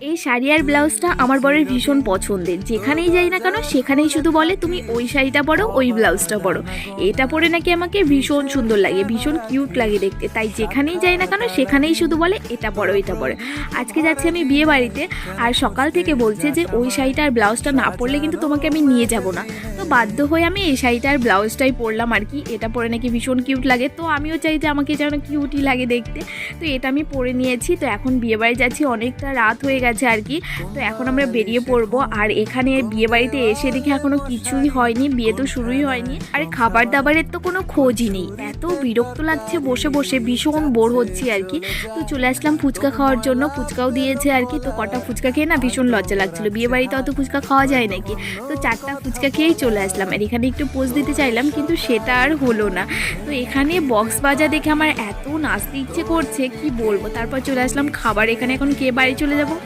এই শাড়ি আর ব্লাউজটা আমার বরের ভীষণ পছন্দের। যেখানেই যাই না কেন সেখানেই শুধু বলে তুমি ওই শাড়িটা পরো, ওই ব্লাউজটা পরো। এটা পরে নাকি আমাকে ভীষণ সুন্দর লাগে, ভীষণ কিউট লাগে দেখতে। তাই যেখানেই যাই না কেন সেখানেই শুধু বলে এটা পরো, এটা পরো। আজকে যাচ্ছি আমি বিয়ে বাড়িতে, আর সকাল থেকে বলছে যে ওই শাড়িটা আর ব্লাউজটা না পরলে কিন্তু তোমাকে আমি নিয়ে যাব না। তো বাধ্য হয়ে আমি এই শাড়িটা আর ব্লাউজটাই পরলাম আর কি। এটা পরে নাকি ভীষণ কিউট লাগে, তো আমিও চাই যে আমাকে যেন কিউটই লাগে দেখতে। তো এটা আমি পরে নিয়েছি। তো এখন বিয়েবাড়ি যাচ্ছি, অনেকটা রাত হয়ে গেছে আর কি। তো এখন আমরা বেরিয়ে পড়বো। আর এখানে বিয়েবাড়িতে এসে দেখি এখনো কিছুই হয়নি, বিয়ে তো শুরুই হয়নি। আর খাবার দাবারের তো কোনো খোঁজই নেই। এত বিরক্ত লাগছে বসে বসে, ভীষণ বোর হচ্ছি আর কি। তো চলে আসলাম ফুচকা খাওয়ার জন্য, ফুচকাও দিয়েছে আর কি। তো কটা ফুচকা খেয়ে না ভীষণ লজ্জা লাগছিল, বিয়ে বাড়িতে অত ফুচকা খাওয়া যায় নাকি। তো 4টা ফুচকা খেয়েই চলে আসলাম। আর এখানে একটু পোজ দিতে চাইলাম, কিন্তু সেটা আর হলো না। তো এখানে বক্স বাজা দেখে আমার এত নাচতে ইচ্ছে করছে কি বলবো। তারপর চলে আসলাম খাবার। এখানে এখন কে বাড়ি চলে যাব।